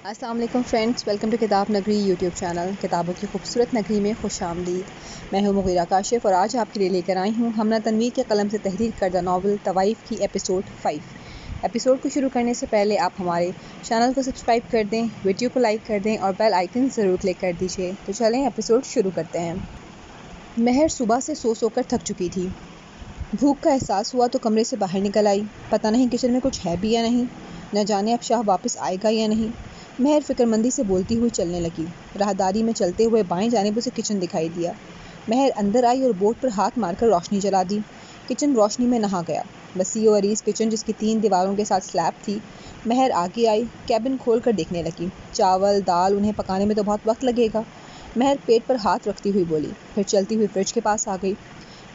السلام علیکم friends, welcome to کتاب نگری یوٹیوب چینل۔ کتابوں کی خوبصورت نگری میں خوش آمدید۔ میں ہوں مغیرہ کاشف اور آج آپ کے لیے لے کر آئی ہوں ہمنا تنویر کے قلم سے تحریر کردہ ناول طوائف کی ایپیسوڈ 5۔ ایپیسوڈ کو شروع کرنے سے پہلے آپ ہمارے چینل کو سبسکرائب کر دیں، ویڈیو کو لائک کر دیں اور بیل آئیکن ضرور کلک کر دیجیے۔ تو چلیں ایپیسوڈ شروع کرتے ہیں۔ مہر صبح سے سو کر تھک چکی تھی۔ بھوک کا احساس ہوا تو کمرے سے باہر نکل آئی۔ پتہ نہیں کچن میں کچھ ہے بھی یا نہیں، نہ جانے اب شاہ واپس آئے گا یا نہیں۔ مہر فکر مندی سے بولتی ہوئی چلنے لگی۔ راہداری میں چلتے ہوئے بائیں جانب اسے کچن دکھائی دیا۔ مہر اندر آئی اور بورڈ پر ہاتھ مار کر روشنی جلا دی۔ کچن روشنی میں نہا گیا۔ وسیع و عریض کچن جس کی 3 دیواروں کے ساتھ سلیب تھی۔ مہر آگے آئی، کیبن کھول کر دیکھنے لگی۔ چاول، دال، انہیں پکانے میں تو بہت وقت لگے گا۔ مہر پیٹ پر ہاتھ رکھتی ہوئی بولی، پھر چلتی ہوئی فریج کے پاس آ گئی۔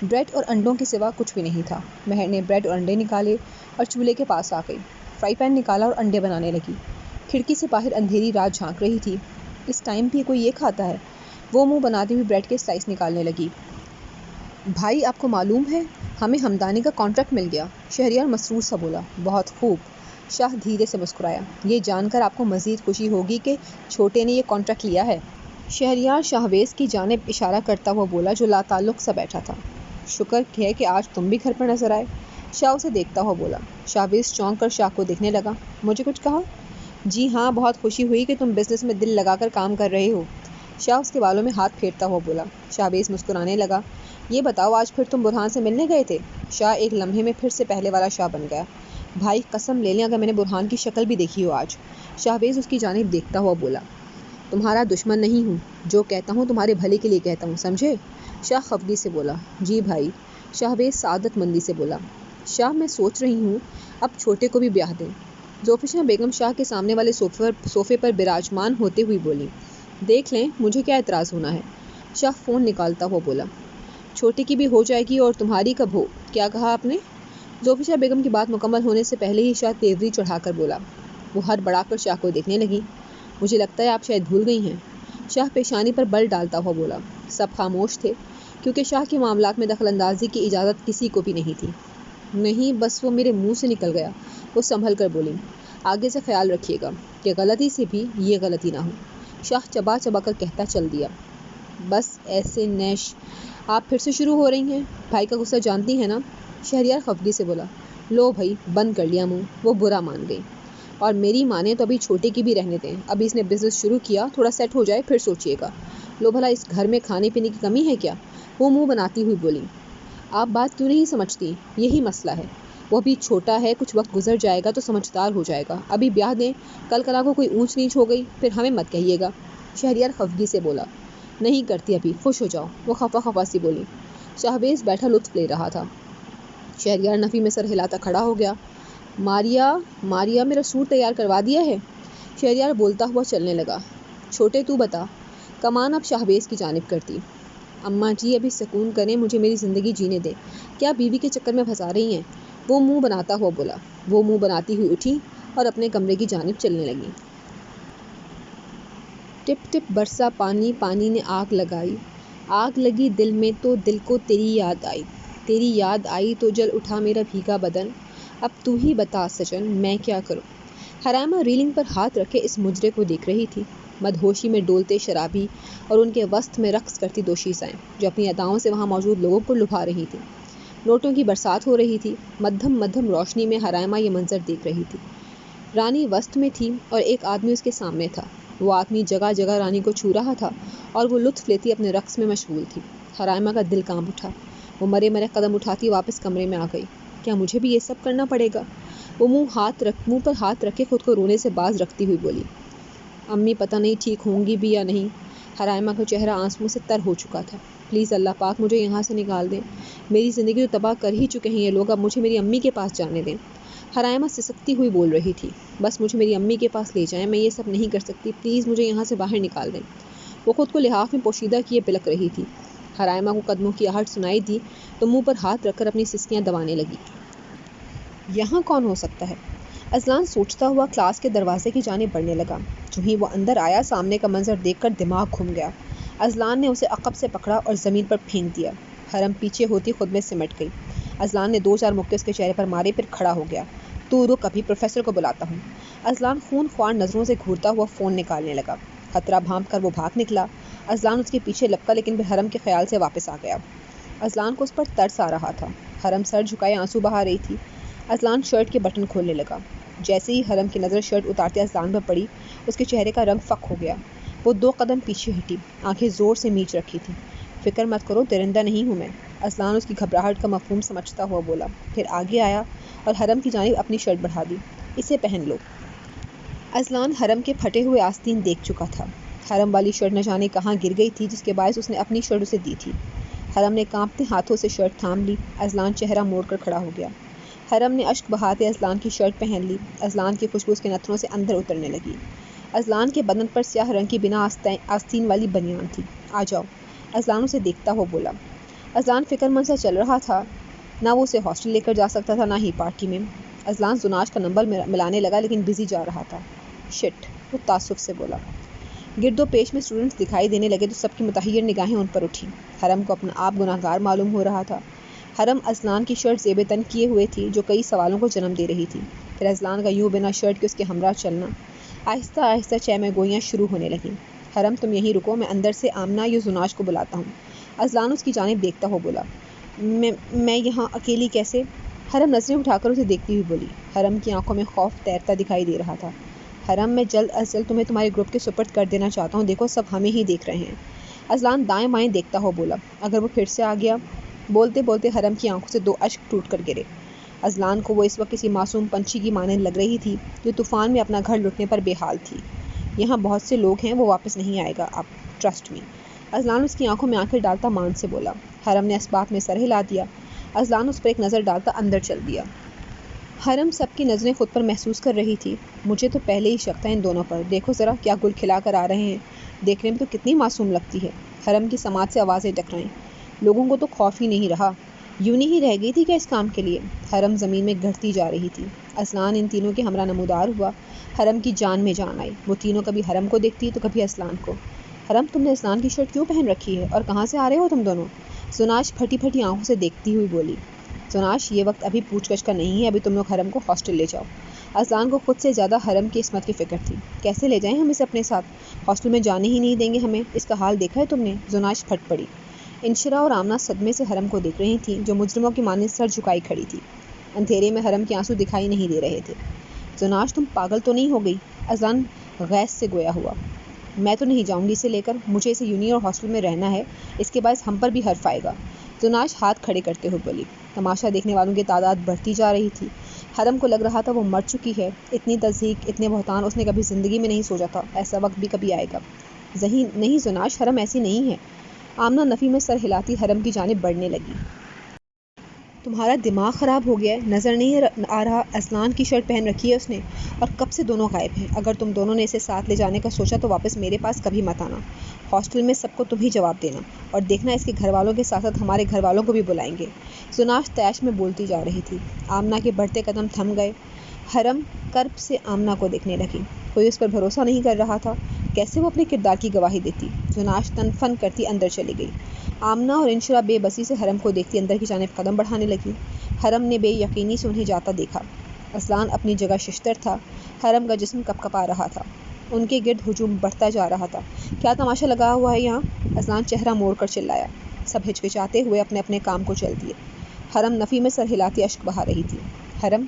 بریڈ اور انڈوں کے سوا کچھ بھی نہیں تھا۔ مہر نے بریڈ اور انڈے نکالے اور چولہے کے پاس آ گئی۔ فرائی پین نکالا اور انڈے بنانے لگی۔ کھڑکی سے باہر اندھیری رات جھانک رہی تھی۔ اس ٹائم بھی کوئی یہ کھاتا ہے؟ وہ منہ بناتی ہوئی بریڈ کے سلائس نکالنے لگی۔ بھائی آپ کو معلوم ہے ہمیں ہمدانی کا کانٹریکٹ مل گیا، شہریار مسرور سا بولا۔ بہت خوب، شاہ دھیرے سے مسکرایا۔ یہ جان کر آپ کو مزید خوشی ہوگی کہ چھوٹے نے یہ کانٹریکٹ لیا ہے، شہریار شاہویز کی جانب اشارہ کرتا ہوا بولا جو لا تعلق سا بیٹھا تھا۔ شکر ہے کہ آج تم بھی گھر پر نظر آئے، شاہ اسے دیکھتا ہوا بولا۔ شاہویز چونک کر شاہ کو دیکھنے لگا۔ مجھے کچھ کہا؟ جی ہاں، بہت خوشی ہوئی کہ تم بزنس میں دل لگا کر کام کر رہے ہو، شاہ اس کے بالوں میں ہاتھ پھیرتا ہوا بولا۔ شاہویز مسکرانے لگا۔ یہ بتاؤ آج پھر تم برہان سے ملنے گئے تھے؟ شاہ ایک لمحے میں پھر سے پہلے والا شاہ بن گیا۔ بھائی قسم لے لیں اگر میں نے برہان کی شکل بھی دیکھی ہو آج، شاہویز اس کی جانب دیکھتا ہوا بولا۔ تمہارا دشمن نہیں ہوں، جو کہتا ہوں تمہارے بھلے کے لیے کہتا ہوں، سمجھے؟ شاہ خفگی سے بولا۔ جی بھائی، شاہویز سعادت مندی سے بولا۔ شاہ میں سوچ رہی ہوں اب چھوٹے کو بھی بیاہ دیں، زوفشاں بیگم شاہ کے سامنے والے صوفے پر براجمان ہوتے ہوئی بولی۔ دیکھ لیں، مجھے کیا اعتراض ہونا ہے؟ شاہ فون نکالتا ہوا بولا۔ چھوٹے کی بھی ہو جائے گی اور تمہاری کب ہو؟ کیا کہا آپ نے؟ زوفشاں بیگم کی بات مکمل ہونے سے پہلے ہی شاہ تیوری چڑھا کر بولا۔ وہ ہر بڑا کر شاہ کو دیکھنے لگی۔ مجھے لگتا ہے آپ شاید بھول گئی ہیں، شاہ پیشانی پر بل ڈالتا ہوا بولا۔ سب خاموش تھے کیونکہ شاہ کے معاملات میں دخل اندازی کی اجازت کسی کو بھی نہیں تھی۔ نہیں، بس وہ میرے منہ سے نکل گیا، وہ سنبھل کر بولی۔ آگے سے خیال رکھیے گا کہ غلطی سے بھی یہ غلطی نہ ہو، شاہ چبا چبا کر کہتا چل دیا۔ بس ایسے نیش آپ پھر سے شروع ہو رہی ہیں، بھائی کا غصہ جانتی ہیں نا؟ شہریار خفگی سے بولا۔ لو بھائی، بند کر لیا منہ، وہ برا مان گئی۔ اور میری مانے تو ابھی چھوٹے کی بھی رہنے دیں، ابھی اس نے بزنس شروع کیا، تھوڑا سیٹ ہو جائے پھر سوچیے گا۔ لو بھلا اس گھر میں کھانے پینے کی کمی ہے کیا؟ وہ منہ بناتی ہوئی بولی۔ آپ بات کیوں نہیں سمجھتی؟ یہی مسئلہ ہے، وہ ابھی چھوٹا ہے، کچھ وقت گزر جائے گا تو سمجھدار ہو جائے گا، ابھی بیاہ دیں، کل کلا کو کوئی اونچ نیچ ہو گئی پھر ہمیں مت کہیے گا۔ شہریار خفگی سے بولا۔ نہیں کرتی ابھی، خوش ہو جاؤ، وہ خفا خفا سی بولی۔ شاہویز بیٹھا لطف لے رہا تھا۔ شہریار نفی میں سر ہلاتا کھڑا ہو گیا۔ ماریا میرا سوٹ تیار کروا دیا ہے؟ شہریار بولتا ہوا چلنے لگا۔ چھوٹے تو بتا، کمان اب شاہویز کی جانب کرتی۔ اماں جی ابھی سکون کریں، مجھے میری زندگی جینے دیں، کیا بیوی کے چکر میں پھنسا رہی ہیں؟ وہ منہ بناتا ہوا بولا۔ وہ منہ بناتی ہوئی اٹھی اور اپنے کمرے کی جانب چلنے لگی۔ ٹپ ٹپ برسا پانی، پانی نے آگ لگائی، آگ لگی دل میں تو دل کو تیری یاد آئی، تیری یاد آئی تو جل اٹھا میرا بھیگا بدن، اب تو ہی بتا سجن میں کیا کروں؟ حرائمہ ریلنگ پر ہاتھ رکھے اس مجرے کو دیکھ رہی تھی، مدہوشی میں ڈولتے شرابی اور ان کے وسط میں رقص کرتی دو شیزیں جو اپنی اداؤں سے وہاں موجود لوگوں کو لبھا رہی تھی۔ نوٹوں کی برسات ہو رہی تھی۔ مدھم روشنی میں حرائمہ یہ منظر دیکھ رہی تھی۔ رانی وسط میں تھی اور ایک آدمی اس کے سامنے تھا۔ وہ آدمی جگہ جگہ رانی کو چھو رہا تھا اور وہ لطف لیتی اپنے رقص میں مشغول تھی۔ حرائمہ کا دل کانپ اٹھا۔ وہ مرے قدم اٹھاتی واپس کمرے میں آ گئی۔ کیا مجھے بھی یہ سب کرنا پڑے گا؟ وہ منہ پر ہاتھ رکھے خود کو رونے سے باز رکھتی ہوئی بولی۔ امی پتہ نہیں ٹھیک ہوں گی بھی یا نہیں۔ حرائمہ کا چہرہ آنسوؤں سے تر ہو چکا تھا۔ پلیز اللہ پاک مجھے یہاں سے نکال دیں، میری زندگی تو تباہ کر ہی چکے ہیں یہ لوگ، اب مجھے میری امی کے پاس جانے دیں۔ حرائمہ سسکتی ہوئی بول رہی تھی۔ بس مجھے میری امی کے پاس لے جائیں، میں یہ سب نہیں کر سکتی، پلیز مجھے یہاں سے باہر نکال دیں۔ وہ خود کو لحاف میں پوشیدہ کیے بلک رہی تھی۔ حرائمہ کو قدموں کی آہٹ سنائی دی تو منہ پر ہاتھ رکھ کر اپنی سسکیاں دبانے لگی۔ یہاں کون ہو سکتا ہے؟ اذلان سوچتا ہوا کلاس کے دروازے کی جانب بڑھنے لگا۔ جو ہی وہ اندر آیا سامنے کا منظر دیکھ کر دماغ گھوم گیا۔ اذلان نے اسے عقب سے پکڑا اور زمین پر پھینک دیا۔ حرم پیچھے ہوتی خود میں سمٹ گئی۔ اذلان نے 2-4 مکے اس کے چہرے پر مارے پھر کھڑا ہو گیا۔ تو رک، ابھی پروفیسر کو بلاتا ہوں۔ ازلان خون خوار نظروں سے گھورتا ہوا فون نکالنے لگا. خطرہ بھانپ کر وہ بھاگ نکلا. ازلان اس کے پیچھے لپکا لیکن پھر حرم کے خیال سے واپس آ گیا. ازلان کو اس پر ترس آ رہا تھا. حرم سر جھکائے آنسو بہا رہی تھی. ازلان شرٹ کے بٹن کھولنے لگا. جیسے ہی حرم کی نظر شرٹ اتارتے ازلان پر پڑی اس کے چہرے کا رنگ فک ہو گیا. وہ 2 قدم پیچھے ہٹی. آنکھیں زور سے میچ رکھی تھی. فکر مت کرو، درندہ نہیں ہوں میں. ازلان اس کی گھبراہٹ کا مفہوم سمجھتا ہوا بولا. پھر آگے آیا اور حرم کی جانب اپنی شرٹ بڑھا دی. اسے پہن لو. ازلان حرم کے پھٹے ہوئے آستین دیکھ چکا تھا. حرم والی شرٹ نہ جانے کہاں گر گئی تھی جس کے باعث اس نے اپنی شرٹ اسے دی تھی. حرم نے کانپتے ہاتھوں سے شرٹ تھام لی. ازلان چہرہ موڑ کر کھڑا ہو گیا. حرم نے اشک بہاتے ازلان کی شرٹ پہن لی. ازلان کی خوشبو اس کے نتنوں سے اندر اترنے لگی. ازلان کے بدن پر سیاہ رنگ کی بنا آستین والی بنیان تھی. آ جاؤ. ازلان اسے دیکھتا ہوا بولا. ازلان فکر مند سا چل رہا تھا. نہ وہ اسے ہاسٹل لے کر جا سکتا تھا نہ ہی پارٹی میں. ازلان زناش کا نمبر ملانے لگا لیکن بزی جا رہا تھا. شٹ، وہ تعصب سے بولا. گرد و پیش میں اسٹوڈنٹس دکھائی دینے لگے تو سب کی متحیر نگاہیں ان پر اٹھیں. حرم کو اپنا آپ گناہ گار معلوم ہو رہا تھا. حرم ازلان کی شرٹ زیب تن کیے ہوئے تھی جو کئی سوالوں کو جنم دے رہی تھی. پھر ازلان کا یوں بنا شرٹ کے اس کے ہمراہ چلنا. آہستہ آہستہ چیمے گوئیاں شروع ہونے لگیں. حرم تم یہیں رکو، میں اندر سے آمنہ یا زناش کو بلاتا ہوں. ازلان اس کی جانب دیکھتا ہوا بولا. میں یہاں اکیلی کیسے؟ حرم نظریں اٹھا کر اسے دیکھتی ہوئی بولی. حرم کی آنکھوں میں خوف تیرتا دکھائی دے رہا تھا. حرم میں جلد از جلد تمہیں تمہارے گروپ کے سپرد کر دینا چاہتا ہوں. دیکھو سب ہمیں ہی دیکھ رہے ہیں. ازلان دائیں بائیں دیکھتا ہوا بولا. اگر وہ پھر سے آ گیا؟ بولتے بولتے حرم کی آنکھوں سے 2 اشک ٹوٹ کر گرے. ازلان کو وہ اس وقت کسی معصوم پنچھی کی مانند لگ رہی تھی جو طوفان میں اپنا گھر لٹنے پر بے حال تھی. یہاں بہت سے لوگ ہیں، وہ واپس نہیں آئے گا اب، ٹرسٹ می. ازلان اس کی آنکھوں میں آنکھیں ڈالتا مان سے بولا. حرم نے اسباق میں سر ہلا دیا. ازلان اس پر ایک نظر ڈالتا اندر چل دیا. حرم سب کی نظریں خود پر محسوس کر رہی تھی. مجھے تو پہلے ہی شک تھا ان دونوں پر. دیکھو ذرا کیا گل کھلا کر آ رہے ہیں. دیکھنے میں تو کتنی معصوم لگتی ہے. حرم کی سماعت سے آوازیں ٹکرائیں. لوگوں کو تو خوف ہی نہیں رہا. یونی ہی رہ گئی تھی کیا اس کام کے لیے؟ حرم زمین میں گھٹتی جا رہی تھی. ازلان ان تینوں کے ہمراہ نمودار ہوا. حرم کی جان میں جان آئی. وہ تینوں کبھی حرم کو دیکھتی تو کبھی ازلان کو. حرم تم نے ازلان کی شرٹ کیوں پہن رکھی ہے اور کہاں سے آ رہے ہو تم دونوں؟ زناش پھٹی پھٹی آنکھوں سے دیکھتی ہوئی بولی. زناش یہ وقت ابھی پوچھ گچھ کا نہیں ہے. ابھی تم لوگ حرم کو ہاسٹل لے جاؤ. ازلان کو خود سے زیادہ حرم کی عصمت کی فکر تھی. کیسے لے جائیں ہم اسے اپنے ساتھ؟ ہاسٹل میں جانے ہی نہیں دیں گے ہمیں. اس کا حال دیکھا ہے تم نے؟ زناش پھٹ پڑی. انشرا اور آمنہ صدمے سے حرم کو دیکھ رہی تھیں جو مجرموں کی مانند سر جھکائی کھڑی تھی. اندھیرے میں حرم کے آنسو دکھائی نہیں دے رہے تھے. زناش تم پاگل تو نہیں ہو گئی؟ ازلان غیظ سے گویا ہوا. میں تو نہیں جاؤں گی اسے لے کر. مجھے اسے یونی اور ہاسٹل میں رہنا ہے. اس کے باعث ہم پر بھی حرف آئے گا. زناش ہاتھ کھڑے کرتے ہوئے بولی. تماشا دیکھنے والوں کی تعداد بڑھتی جا رہی تھی. حرم کو لگ رہا تھا وہ مر چکی ہے. اتنی تضحیک، اتنے بہتان اس نے کبھی زندگی میں نہیں سوچا تھا. ایسا وقت بھی کبھی آئے گا. نہیں زناش، حرم ایسی نہیں ہے. آمنہ نفی میں سر ہلاتی حرم کی جانب بڑھنے لگی. تمہارا دماغ خراب ہو گیا ہے؟ نظر نہیں آ رہا ازلان کی شرٹ پہن رکھی ہے اس نے اور کب سے دونوں غائب ہیں. اگر تم دونوں نے اسے ساتھ لے جانے کا سوچا تو واپس میرے پاس کبھی مت آنا. ہاسٹل میں سب کو تم ہی جواب دینا اور دیکھنا اس کے گھر والوں کے ساتھ ساتھ ہمارے گھر والوں کو بھی بلائیں گے. زناش تیش میں بولتی جا رہی تھی. آمنہ کے بڑھتے قدم تھم گئے. حرم کرب سے آمنہ کو دیکھنے لگی. کوئی اس پر بھروسہ نہیں کر رہا تھا. کیسے وہ اپنے کردار کی گواہی دیتی؟ زناش تن فن کرتی اندر چلی گئی. آمنہ اور انشرا بے بسی سے حرم کو دیکھتی اندر کی جانب قدم بڑھانے لگی. حرم نے بے یقینی سے انہیں جاتا دیکھا. ازلان اپنی جگہ ششتر تھا. حرم کا جسم کپ کپا رہا تھا. ان کے گرد ہجوم بڑھتا جا رہا تھا. کیا تماشا لگا ہوا ہے یہاں؟ ازلان چہرہ موڑ کر چلایا. سب ہچکچاتے ہوئے اپنے اپنے کام کو چل دیے. حرم نفی میں سر ہلاتی اشک بہا رہی تھی. حرم.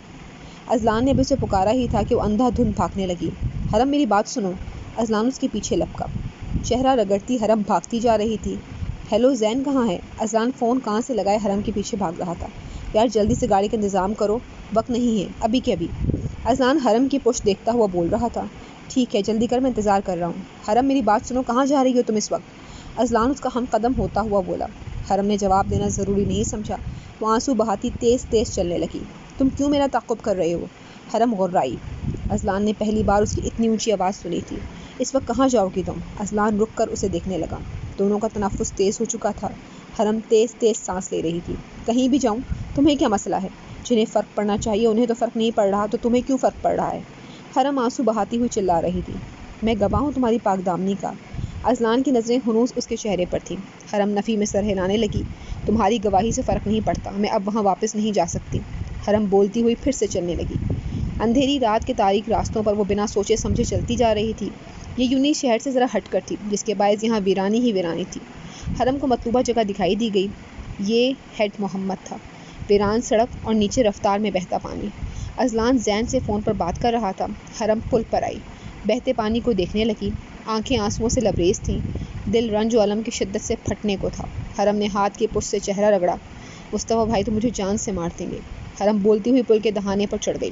ازلان نے ابھی اسے پکارا ہی تھا کہ وہ اندھا دھند بھاگنے لگی. حرم میری بات سنو. ازلان اس کے پیچھے لپکا. چہرہ رگڑتی حرم بھاگتی جا رہی تھی. ہیلو زین کہاں ہے؟ ازلان فون کہاں سے لگائے حرم کے پیچھے بھاگ رہا تھا. یار جلدی سے گاڑی کا انتظام کرو، وقت نہیں ہے ابھی کے ابھی. ازلان حرم کی پشت دیکھتا ہوا بول رہا تھا. ٹھیک ہے جلدی کر، میں انتظار کر رہا ہوں. حرم میری بات سنو، کہاں جا رہی ہو تم اس وقت؟ ازلان اس کا ہم قدم ہوتا ہوا بولا. حرم نے جواب دینا ضروری نہیں سمجھا. وہ آنسو بہاتی تیز تیز چلنے لگی. تم کیوں میرا تعقب کر رہے ہو؟ حرم غرائی. ازلان نے پہلی بار اس کی اتنی اونچی آواز سنی تھی. اس وقت کہاں جاؤ گی تم؟ ازلان رک کر اسے دیکھنے لگا. دونوں کا تنفس تیز ہو چکا تھا. حرم تیز تیز سانس لے رہی تھی. کہیں بھی جاؤں؟ تمہیں کیا مسئلہ ہے؟ جنہیں فرق پڑنا چاہیے انہیں تو فرق نہیں پڑ رہا، تو تمہیں کیوں فرق پڑ رہا ہے؟ حرم آنسو بہاتی ہوئی چلا رہی تھی. میں گواہ ہوں تمہاری پاک دامنی کا. ازلان کی نظریں ہنوز اس کے چہرے پر تھیں. حرم نفی میں سر ہلانے لگی. تمہاری گواہی سے فرق نہیں پڑتا. میں اب وہاں واپس نہیں جا سکتی. حرم بولتی ہوئی پھر سے چلنے لگی. اندھیری رات کے تاریک راستوں پر وہ بنا سوچے سمجھے چلتی جا رہی تھی۔ یہ یونیک شہر سے ذرا ہٹ کر تھی، جس کے باعث یہاں ویرانی ہی ویرانی تھی۔ حرم کو مطلوبہ جگہ دکھائی دی گئی۔ یہ ہیڈ محمد تھا۔ ویران سڑک اور نیچے رفتار میں بہتا پانی۔ اذلان زین سے فون پر بات کر رہا تھا۔ حرم پل پر آئی، بہتے پانی کو دیکھنے لگی۔ آنکھیں آنسوؤں سے لبریز تھیں، دل رنج و الم کی شدت سے پھٹنے کو تھا۔ حرم نے ہاتھ کے پشت سے چہرہ رگڑا۔ مصطفیٰ بھائی تو مجھے جان سے مار دیں گے۔ حرم بولتی ہوئی پل کے دہانے پر چڑھ گئی۔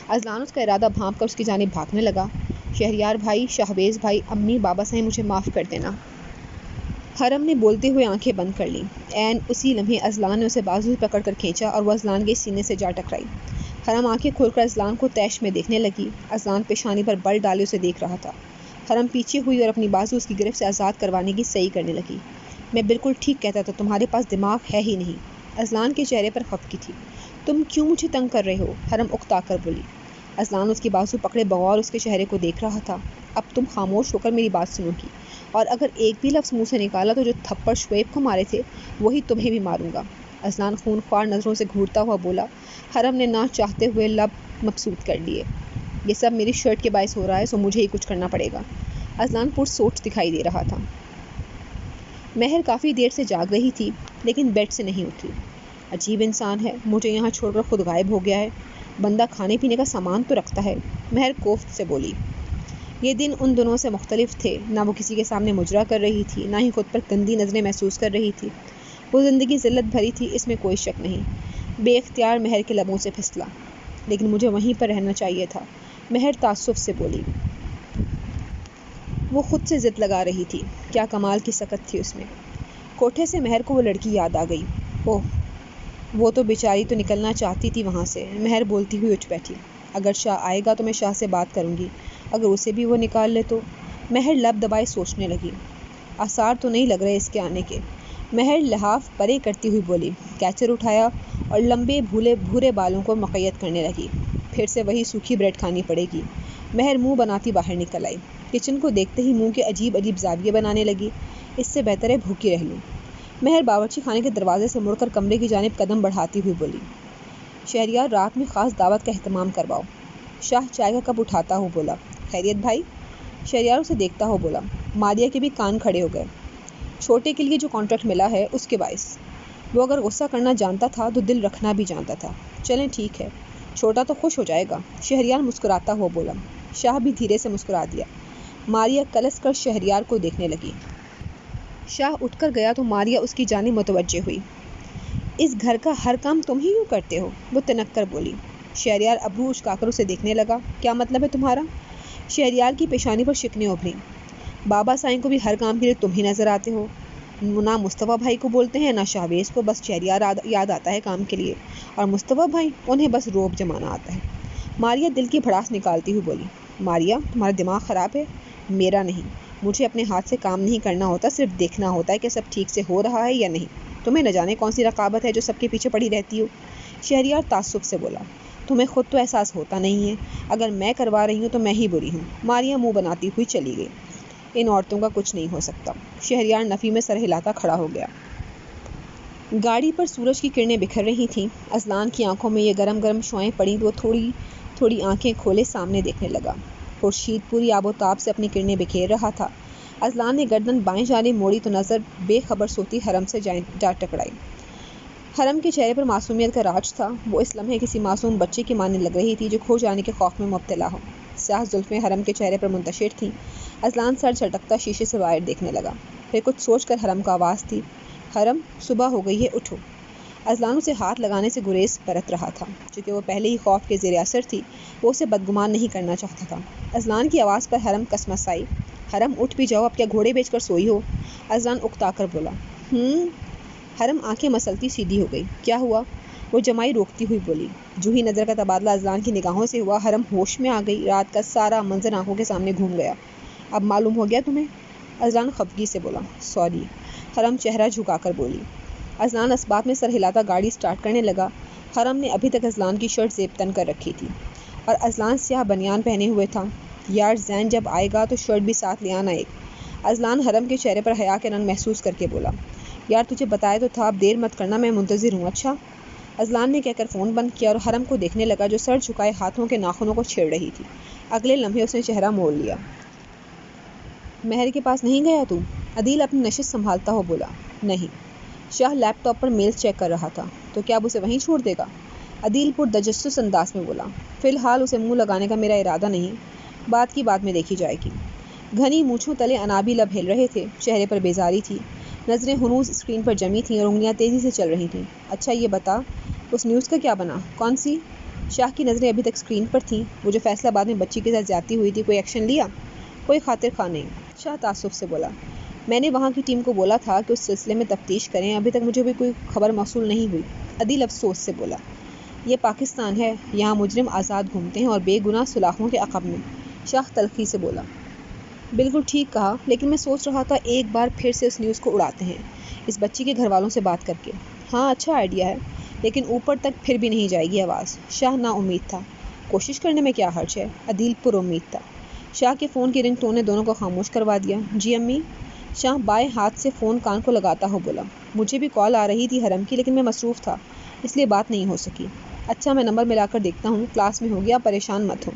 اذلان اس کا ارادہ بھانپ کر اس کی جانب بھاگنے لگا۔ شہریار بھائی، شہبیز بھائی، امی، بابا صاحب، مجھے معاف کر دینا۔ حرم نے بولتے ہوئے آنکھیں بند کر لیں۔ عین اسی لمحے اذلان نے اسے بازو سے پکڑ کر کھینچا اور وہ اذلان کے سینے سے جا ٹکرائی۔ حرم آنکھیں کھول کر اذلان کو تیش میں دیکھنے لگی۔ اذلان پیشانی پر بل ڈالے اسے دیکھ رہا تھا۔ حرم پیچھے ہوئی اور اپنی بازو اس کی گرفت سے آزاد کروانے کی صحیح کرنے لگی۔ میں بالکل ٹھیک کہتا تھا، تمہارے پاس دماغ ہے ہی نہیں۔ اذلان کے چہرے پر خفگی تھی۔ تم کیوں مجھے تنگ کر رہے ہو؟ حرم اکتا کر بولی۔ اذلان اس کی بازو پکڑے بغور اس کے چہرے کو دیکھ رہا تھا۔ اب تم خاموش ہو کر میری بات سنو گی، اور اگر ایک بھی لفظ منہ سے نکالا تو جو تھپڑ شعیب کو مارے تھے وہی تمہیں بھی ماروں گا۔ اذلان خون خوار نظروں سے گھورتا ہوا بولا۔ حرم نے نہ چاہتے ہوئے لب مبسوط کر لیے۔ یہ سب میری شرٹ کے باعث ہو رہا ہے، سو مجھے ہی کچھ کرنا پڑے گا۔ اذلان پرسوچ دکھائی دے رہا تھا۔ مہر کافی دیر سے جاگ رہی تھی لیکن بیڈ سے نہیں اٹھی۔ عجیب انسان ہے، مجھے یہاں چھوڑ کر خود غائب ہو گیا ہے۔ بندہ کھانے پینے کا سامان تو رکھتا ہے۔ مہر کوفت سے بولی۔ یہ دن ان دنوں سے مختلف تھے۔ نہ وہ کسی کے سامنے مجرا کر رہی تھی، نہ ہی خود پر گندی نظریں محسوس کر رہی تھی۔ وہ زندگی ذلت بھری تھی، اس میں کوئی شک نہیں۔ بے اختیار مہر کے لبوں سے پھسلا۔ لیکن مجھے وہیں پر رہنا چاہیے تھا، مہر تعصب سے بولی۔ وہ خود سے ضد لگا رہی تھی۔ کیا کمال کی سکت تھی اس میں۔ کوٹھے سے مہر کو وہ لڑکی یاد آ گئی۔ اوہ، وہ تو بیچاری تو نکلنا چاہتی تھی وہاں سے۔ مہر بولتی ہوئی اٹھ بیٹھی۔ اگر شاہ آئے گا تو میں شاہ سے بات کروں گی، اگر اسے بھی وہ نکال لے تو۔ مہر لب دبائے سوچنے لگی۔ آثار تو نہیں لگ رہے اس کے آنے کے۔ مہر لحاف پرے کرتی ہوئی بولی۔ کیچر اٹھایا اور لمبے بھورے بالوں کو مقید کرنے لگی۔ پھر سے وہی سوکھی بریڈ کھانی پڑے گی۔ مہر منہ بناتی باہر نکل آئی۔ کچن کو دیکھتے ہی منہ کے عجیب عجیب زاویے بنانے لگی۔ اس سے بہتر ہے بھوکی رہ لوں۔ مہر باورچی خانے کے دروازے سے مڑ کر کمرے کی جانب قدم بڑھاتی ہوئی بولی۔ شہریار، رات میں خاص دعوت کا اہتمام کرواؤ۔ شاہ چائے کا کپ اٹھاتا ہوا بولا۔ خیریت بھائی؟ شہریار اسے دیکھتا ہوا بولا۔ ماریہ کے بھی کان کھڑے ہو گئے۔ چھوٹے کے لیے جو کانٹریکٹ ملا ہے اس کے باعث۔ وہ اگر غصہ کرنا جانتا تھا تو دل رکھنا بھی جانتا تھا۔ چلیں ٹھیک ہے، چھوٹا تو خوش ہو جائے گا۔ شہریار مسکراتا ہوا بولا۔ شاہ بھی دھیرے سے مسکرا دیا۔ ماریہ کلس کر شہریار کو دیکھنے لگی۔ شاہ اٹھ کر گیا تو ماریہ اس کی جانب متوجہ ہوئی۔ اس گھر کا ہر کام تم ہی کیوں کرتے ہو؟ وہ تنک کر بولی۔ شہریار ابرو اچکا کر اسے دیکھنے لگا۔ کیا مطلب ہے تمہارا؟ شہریار کی پیشانی پر شکنیں ابھریں۔ بابا سائیں کو بھی ہر کام کے لیے تم ہی نظر آتے ہو۔ نہ مصطفیٰ بھائی کو بولتے ہیں نہ شہبیز کو، بس شہریار یاد آتا ہے کام کے لیے، اور مصطفیٰ بھائی، انہیں بس روب جمانا آتا ہے۔ ماریہ دل کی بھڑاس نکالتی ہوئی بولی۔ ماریہ، تمہارا دماغ خراب ہے؟ میرا نہیں۔ مجھے اپنے ہاتھ سے کام نہیں کرنا ہوتا، صرف دیکھنا ہوتا ہے کہ سب ٹھیک سے ہو رہا ہے یا نہیں۔ تمہیں نہ جانے کون سی رقابت ہے جو سب کے پیچھے پڑی رہتی ہو۔ شہریار تعصب سے بولا۔ تمہیں خود تو احساس ہوتا نہیں ہے، اگر میں کروا رہی ہوں تو میں ہی بری ہوں۔ ماریہ منہ بناتی ہوئی چلی گئی۔ ان عورتوں کا کچھ نہیں ہو سکتا۔ شہریار نفی میں سر ہلاتا کھڑا ہو گیا۔ گاڑی پر سورج کی کرنیں بکھر رہی تھیں۔ اذلان کی آنکھوں میں یہ گرم گرم شعاعیں پڑیں تو وہ تھوڑی تھوڑی آنکھیں کھولے سامنے دیکھنے لگا۔ خورشید پوری آب و تاب سے اپنی کرنیں بکھیر رہا تھا۔ اذلان نے گردن بائیں جانب موڑی تو نظر بے خبر سوتی حرم سے جا ٹکرائی۔ حرم کے چہرے پر معصومیت کا راج تھا۔ وہ اس لمحے کسی معصوم بچے کی مانند لگ رہی تھی جو کھو جانے کے خوف میں مبتلا ہو۔ سیاہ زلفیں حرم کے چہرے پر منتشر تھیں۔ اذلان سر جھٹکتا شیشے سے باہر دیکھنے لگا۔ پھر کچھ سوچ کر حرم کو آواز دی۔ حرم، صبح ہو گئی ہے، اٹھو۔ اذلان اسے ہاتھ لگانے سے گریز برت رہا تھا۔ چونکہ وہ پہلے ہی خوف کے زیر اثر تھی، وہ اسے بدگمان نہیں کرنا چاہتا تھا۔ اذلان کی آواز پر حرم کسمسائی۔ حرم، اٹھ بھی جاؤ، اب کیا گھوڑے بیچ کر سوئی ہو؟ اذلان اکتا کر بولا۔ حرم آنکھیں مسلتی سیدھی ہو گئی۔ کیا ہوا؟ وہ جمائی روکتی ہوئی بولی۔ جو ہی نظر کا تبادلہ اذلان کی نگاہوں سے ہوا، حرم ہوش میں آ گئی۔ رات کا سارا منظر آنکھوں کے سامنے گھوم گیا۔ اب معلوم ہو گیا تمہیں؟ اذلان خفگی سے بولا۔ سوری۔ حرم چہرہ جھکا کر بولی۔ اذلان اس بات میں سر ہلاتا گاڑی سٹارٹ کرنے لگا۔ حرم نے ابھی تک اذلان کی شرٹ زیب تن کر رکھی تھی اور اذلان سیاہ بنیان پہنے ہوئے تھا۔ یار زین جب آئے گا تو شرٹ بھی ساتھ لے آنا ایک۔ اذلان حرم کے چہرے پر حیا کے رنگ محسوس کر کے بولا۔ یار تجھے بتایا تو تھا، اب دیر مت کرنا، میں منتظر ہوں۔ اچھا؟ اذلان نے کہہ کر فون بند کیا اور حرم کو دیکھنے لگا جو سر جھکائے ہاتھوں کے ناخنوں کو چھیڑ رہی تھی۔ اگلے لمحے اس نے چہرہ موڑ لیا۔ مہر کے پاس نہیں گیا تو؟ عدیل اپنی نشست سنبھالتا ہوا بولا۔ نہیں۔ شاہ لیپ ٹاپ پر میل چیک کر رہا تھا۔ تو کیا اب اسے وہیں چھوڑ دے گا؟ عدیل پر تجسس انداز میں بولا۔ فی الحال اسے منہ لگانے کا میرا ارادہ نہیں، بات کی بات میں دیکھی جائے گی۔ گھنی مونچھوں تلے انابی لب ہل رہے تھے، چہرے پر بیزاری تھی، نظریں ہنوز اسکرین پر جمی تھیں اور انگلیاں تیزی سے چل رہی تھیں۔ اچھا یہ بتا، اس نیوز کا کیا بنا؟ کون سی؟ شاہ کی نظریں ابھی تک اسکرین پر تھیں۔ وہ جو فیصلہ آباد میں بچی کے ساتھ زیادتی ہوئی تھی، کوئی ایکشن لیا؟ کوئی خاطر خواہ نہیں، شاہ تعصب سے بولا۔ میں نے وہاں کی ٹیم کو بولا تھا کہ اس سلسلے میں تفتیش کریں، ابھی تک مجھے بھی کوئی خبر موصول نہیں ہوئی۔ عدیل افسوس سے بولا۔ یہ پاکستان ہے، یہاں مجرم آزاد گھومتے ہیں اور بے گناہ سلاخوں کے عقب میں، شاہ تلخی سے بولا۔ بالکل ٹھیک کہا، لیکن میں سوچ رہا تھا ایک بار پھر سے اس نیوز کو اڑاتے ہیں، اس بچی کے گھر والوں سے بات کر کے۔ ہاں اچھا آئیڈیا ہے، لیکن اوپر تک پھر بھی نہیں جائے گی آواز۔ شاہ نا امید تھا۔ کوشش کرنے میں کیا حرج ہے؟ عدیل پر امید تھا۔ شاہ کے فون کی رنگ ٹون نے دونوں کو خاموش کروا دیا۔ جی امی؟ شاہ بائیں ہاتھ سے فون کان کو لگاتا ہوا بولا۔ مجھے بھی کال آ رہی تھی حرم کی، لیکن میں مصروف تھا، اس لیے بات نہیں ہو سکی۔ اچھا میں نمبر ملا کر دیکھتا ہوں، کلاس میں ہو گیا، پریشان مت ہو۔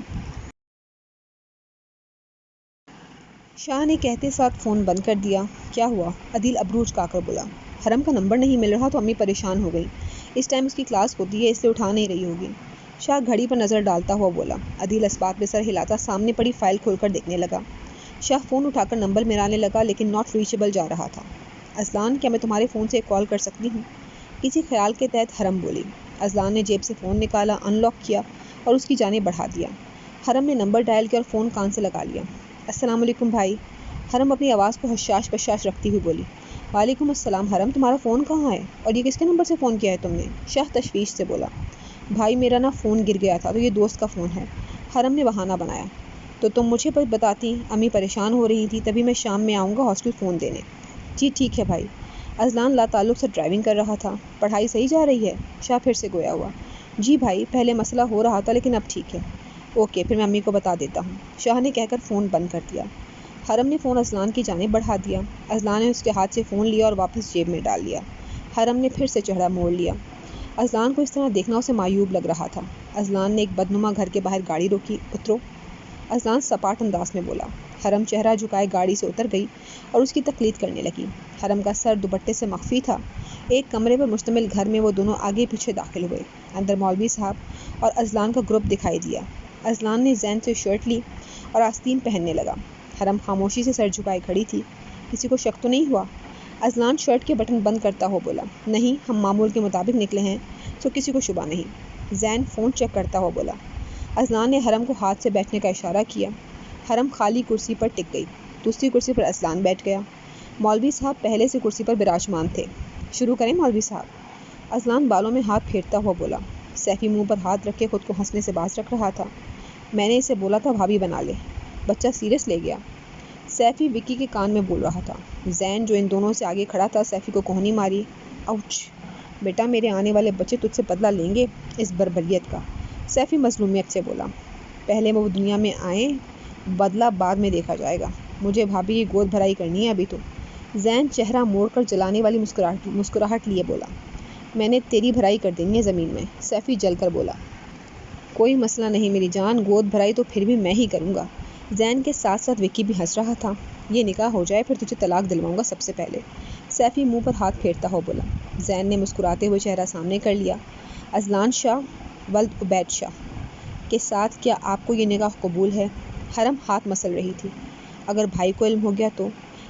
شاہ نے کہتے ساتھ فون بند کر دیا۔ کیا ہوا؟ عدیل ابرو اچکا کر بولا۔ حرم کا نمبر نہیں مل رہا تو امی پریشان ہو گئی، اس ٹائم اس کی کلاس ہوتی ہے، اس لیے اٹھا نہیں رہی ہوگی۔ شاہ گھڑی پر نظر ڈالتا ہوا بولا۔ عدیل اسبات پہ سر ہلاتا سامنے پڑی فائل کھول کر دیکھنے لگا۔ شاہ فون اٹھا کر نمبر ملانے لگا، لیکن ناٹ ریچیبل جا رہا تھا۔ اذلان کیا میں تمہارے فون سے ایک کال کر سکتی ہوں؟ کسی خیال کے تحت حرم بولی۔ اذلان نے جیب سے فون نکالا، ان لاک کیا اور اس کی جانب بڑھا دیا۔ حرم نے نمبر ڈائل کیا اور فون کان سے لگا لیا۔ السلام علیکم بھائی، حرم اپنی آواز کو حشاش بشاش رکھتی ہوئی بولی۔ وعلیکم السلام حرم، تمہارا فون کہاں ہے اور یہ کس کے نمبر سے فون کیا ہے تم نے؟ شاہ تشویش سے بولا۔ بھائی میرا نا فون گر گیا تھا تو یہ دوست کا فون ہے، حرم نے بہانہ بنایا۔ تو تم مجھے بتاتی، امی پریشان ہو رہی تھی، تبھی میں شام میں آؤں گا ہاسٹل فون دینے۔ جی ٹھیک ہے بھائی۔ اذلان لا تعلق سے ڈرائیونگ کر رہا تھا۔ پڑھائی صحیح جا رہی ہے؟ شاہ پھر سے گویا ہوا۔ جی بھائی، پہلے مسئلہ ہو رہا تھا لیکن اب ٹھیک ہے۔ اوکے، پھر میں امی کو بتا دیتا ہوں، شاہ نے کہہ کر فون بند کر دیا۔ حرم نے فون اذلان کی جانب بڑھا دیا۔ اذلان نے اس کے ہاتھ سے فون لیا اور واپس جیب میں ڈال لیا۔ حرم نے پھر سے چہرہ موڑ لیا۔ اذلان کو اس طرح دیکھنا اسے معیوب لگ رہا تھا۔ اذلان نے ایک بدنما گھر کے باہر گاڑی روکی۔ اترو، اذلان سپاٹ انداز میں بولا۔ حرم چہرہ جھکائے گاڑی سے اتر گئی اور اس کی تقلید کرنے لگی۔ حرم کا سر دوپٹے سے مخفی تھا۔ ایک کمرے پر مشتمل گھر میں وہ دونوں آگے پیچھے داخل ہوئے۔ اندر مولوی صاحب اور اذلان کا گروپ دکھائی دیا۔ اذلان نے زین سے شرٹ لی اور آستین پہننے لگا۔ حرم خاموشی سے سر جھکائے کھڑی تھی۔ کسی کو شک تو نہیں ہوا؟ اذلان شرٹ کے بٹن بند کرتا ہوا بولا۔ نہیں، ہم معمول کے مطابق نکلے ہیں تو کسی کو شبہ نہیں۔ زین فون چیک کرتا ہوا بولا۔ اذلان نے حرم کو ہاتھ سے بیٹھنے کا اشارہ کیا۔ حرم خالی کرسی پر ٹک گئی۔ دوسری کرسی پر اذلان بیٹھ گیا۔ مولوی صاحب پہلے سے کرسی پر براجمان تھے۔ شروع کریں مولوی صاحب؟ اذلان بالوں میں ہاتھ پھیرتا ہوا بولا۔ سیفی منہ پر ہاتھ رکھے خود کو ہنسنے سے باز رکھ رہا تھا۔ میں نے اسے بولا تھا بھابھی بنا لے، بچہ سیریس لے گیا۔ سیفی وکی کے کان میں بول رہا تھا۔ زین جو ان دونوں سے آگے کھڑا تھا سیفی کو کوہنی ماری۔ اوچ بیٹا، میرے آنے والے بچے تجھ سے بدلہ لیں گے اس بربریت کا، سیفی مظلومیت سے بولا۔ پہلے وہ دنیا میں آئیں، بدلہ بعد میں دیکھا جائے گا، مجھے بھابھی کی گود بھرائی کرنی ہے ابھی تو۔ زین چہرہ موڑ کر جلانے والی مسکراہٹ لیے بولا۔ میں نے تیری بھرائی کر دینی ہے زمین میں، سیفی جل کر بولا۔ کوئی مسئلہ نہیں میری جان، گود بھرائی تو پھر بھی میں ہی کروں گا۔ زین کے ساتھ ساتھ وکی بھی ہنس رہا تھا۔ یہ نکاح ہو جائے پھر تجھے طلاق دلواؤں گا سب سے پہلے، سیفی منہ پر ہاتھ پھیرتا ہوا بولا۔ زین نے مسکراتے ہوئے چہرہ سامنے کر لیا۔ اذلان شاہ ولد عبید شاہ کے ساتھ کیا آپ کو یہ نکاح قبول ہے؟ حرم ہاتھ مسل رہی تھی۔ اگر بھائی کو علم ہو گیا تو،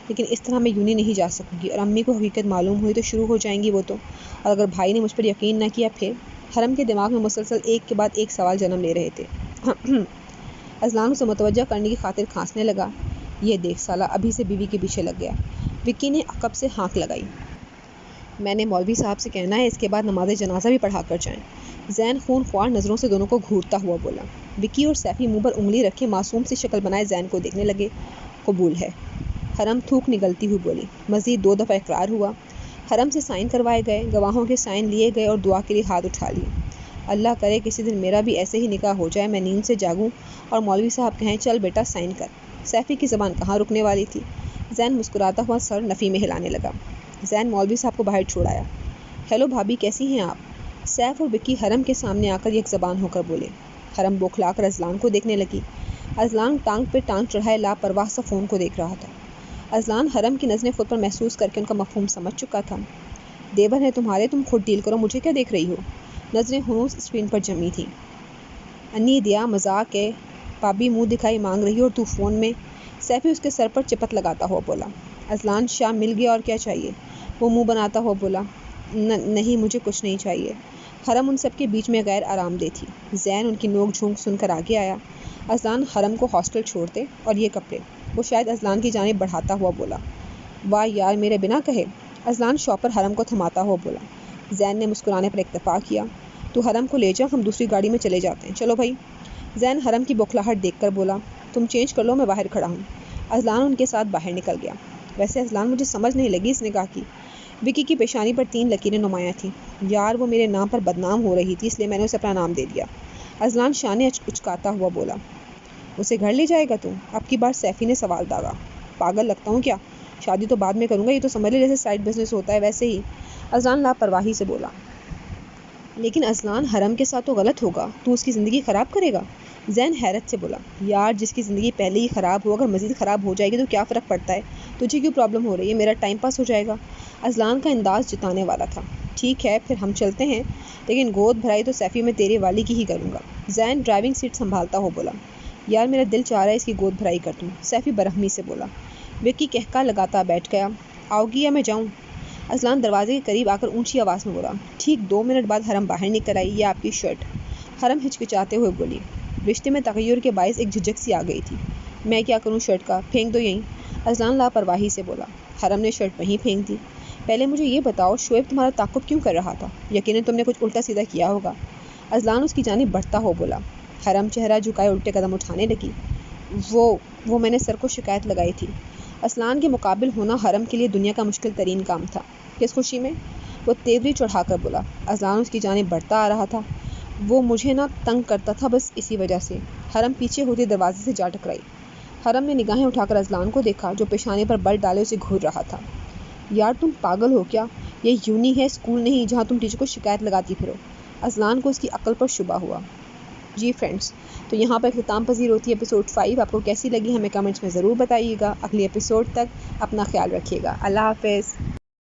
لیکن اس طرح میں یونی نہیں جا سکوں گی، اور امی کو حقیقت معلوم ہوئی تو شروع ہو جائیں گی وہ تو، اور اگر بھائی نے مجھ پر یقین نہ کیا پھر؟ حرم کے دماغ میں مسلسل ایک کے بعد ایک سوال جنم لے رہے تھے۔ اذلان اسے متوجہ کرنے کی خاطر کھانسنے لگا۔ یہ دیکھ سالہ ابھی سے بیوی کے پیچھے لگ گیا۔ وکی نے عقب سے ہانک لگائی۔ میں نے مولوی صاحب سے کہنا ہے اس کے بعد نماز جنازہ بھی پڑھا کر جائیں۔ زین خون خوار نظروں سے دونوں کو گھورتا ہوا بولا۔ وکی اور سیفی منہ پر انگلی رکھے معصوم سی شکل بنائے زین کو دیکھنے لگے۔ قبول ہے، حرم تھوک نگلتی ہوئی بولی۔ مزید 2 دفعہ اقرار ہوا۔ حرم سے سائن کروائے گئے، گواہوں کے سائن لیے گئے اور دعا کے لیے ہاتھ اٹھا لیے۔ اللہ کرے کسی دن میرا بھی ایسے ہی نکاح ہو جائے، میں نیند سے جاگوں اور مولوی صاحب کہیں چل بیٹا سائن کر۔ سیفی کی زبان کہاں رکنے والی تھی۔ زین مسکراتا ہوا سر نفی میں ہلانے لگا۔ زین مولوی صاحب کو باہر چھوڑ آیا۔ ہیلو بھابھی، کیسی ہیں آپ؟ سیف اور وکی حرم کے سامنے آ کر یک زبان ہو کر بولے۔ حرم بوکھلا کر اذلان کو دیکھنے لگی۔ اذلان ٹانگ پہ ٹانگ چڑھائے لاپرواہ سا فون کو دیکھ رہا تھا۔ اذلان حرم کی نظریں خود پر محسوس کر کے ان کا مفہوم سمجھ چکا تھا۔ دیور ہے تمہارے، تم خود ڈیل کرو، مجھے کیا دیکھ رہی ہو؟ نظریں ہنوز اسکرین پر جمی تھیں۔ انی دیا مذاق ہے، پابی منہ دکھائی مانگ رہی اور تو فون میں؟ سیفی اس کے سر پر چپت لگاتا ہوا بولا۔ اذلان شاہ مل گیا، اور کیا چاہیے؟ وہ منہ بناتا ہوا بولا۔ نہیں، مجھے کچھ نہیں چاہیے۔ حرم ان سب کے بیچ میں غیر آرام دہ تھی۔ زین ان کی نوک جھونک سن کر آگے آیا۔ اذلان حرم کو ہاسٹل چھوڑتے، اور یہ کپڑے؟ وہ شاید اذلان کی جانب بڑھاتا ہوا بولا۔ واہ یار، میرے بنا کہے؟ اذلان شاپر حرم کو تھماتا ہوا بولا۔ زین نے مسکرانے پر اکتفا کیا۔ تو حرم کو لے جا، ہم دوسری گاڑی میں چلے جاتے ہیں، چلو بھائی۔ زین حرم کی بوکھلاہٹ دیکھ کر بولا۔ تم چینج کر لو، میں باہر کھڑا ہوں۔ اذلان ان کے ساتھ باہر نکل گیا۔ ویسے اذلان مجھے سمجھ نہیں لگی اس نگاہ کی۔ وکی کی پیشانی پر 3 لکیریں نمایاں تھیں۔ یار وہ میرے نام پر بدنام ہو رہی تھی، اس لیے میں نے اسے اپنا نام دے دیا۔ اذلان شانے اچکاتا ہوا بولا۔ اسے گھر لے جائے گا تو؟ اب کی بار سیفی نے سوال داغا۔ پاگل لگتا ہوں کیا؟ شادی تو بعد میں کروں گا، یہ تو سمجھ لے جیسے سائڈ بزنس ہوتا ہے ویسے ہی۔ اذلان لاپرواہی سے بولا۔ لیکن اذلان حرم کے ساتھ تو غلط ہوگا، تو اس کی زندگی خراب کرے گا؟ زین حیرت سے بولا۔ یار جس کی زندگی پہلے ہی خراب ہو، اگر مزید خراب ہو جائے گی تو کیا فرق پڑتا ہے؟ تجھے کیوں پرابلم ہو رہی ہے؟ میرا ٹائم پاس ہو جائے گا۔ اذلان کا انداز جتانے والا تھا۔ ٹھیک ہے پھر ہم چلتے ہیں، لیکن گود بھرائی تو سیفی میں تیرے والی کی ہی کروں گا۔ زین ڈرائیونگ سیٹ سنبھالتا ہو بولا۔ یار میرا دل چاہ رہا ہے اس کی گود بھرائی کر دوں، سیفی برہمی سے بولا۔ وکی کہکا لگاتا بیٹھ گیا۔ آؤ گی یا میں جاؤں؟ اذلان دروازے کے قریب آ کر اونچی آواز میں بولا۔ ٹھیک 2 منٹ بعد حرم باہر نکل آئی۔ یہ آپ کی شرٹ؟ حرم ہچکچاتے ہوئے بولی۔ رشتے میں تغیر کے باعث ایک جھجک سی آ گئی تھی۔ میں کیا کروں شرٹ کا؟ پھینک دو یہیں۔ اذلان لاپرواہی سے بولا۔ حرم نے شرٹ وہیں پھینک دی۔ پہلے مجھے یہ بتاؤ شعیب تمہارا تعاقب کیوں کر رہا تھا؟ یقیناً تم نے کچھ الٹا سیدھا کیا ہوگا۔ اذلان اس کی جانب بڑھتا ہو بولا۔ حرم چہرہ جھکائے الٹے قدم اٹھانے لگی۔ وہ میں نے سر کو شکایت لگائی تھی۔ اذلان کے مقابل ہونا حرم کے لیے دنیا کا مشکل ترین کام تھا۔ کس خوشی میں؟ وہ تیوری چڑھا کر بولا۔ اذلان اس کی جانب بڑھتا آ رہا تھا۔ وہ مجھے نہ تنگ کرتا تھا، بس اسی وجہ سے۔ حرم پیچھے ہوتے دروازے سے جا ٹکرائی۔ حرم نے نگاہیں اٹھا کر اذلان کو دیکھا جو پیشانے پر بل ڈالے اسے گھور رہا تھا۔ یار تم پاگل ہو کیا؟ یہ یونی ہے، اسکول نہیں جہاں تم ٹیچر کو شکایت لگاتی پھرو۔ اذلان کو اس کی عقل پر شبہ ہوا۔ جی فرینڈس، تو یہاں پر اختتام پذیر ہوتی ہے ایپیسوڈ 5۔ آپ کو کیسی لگی ہمیں کمنٹس میں ضرور بتائیے گا۔ اگلی ایپیسوڈ تک اپنا خیال رکھیے گا۔ اللہ حافظ۔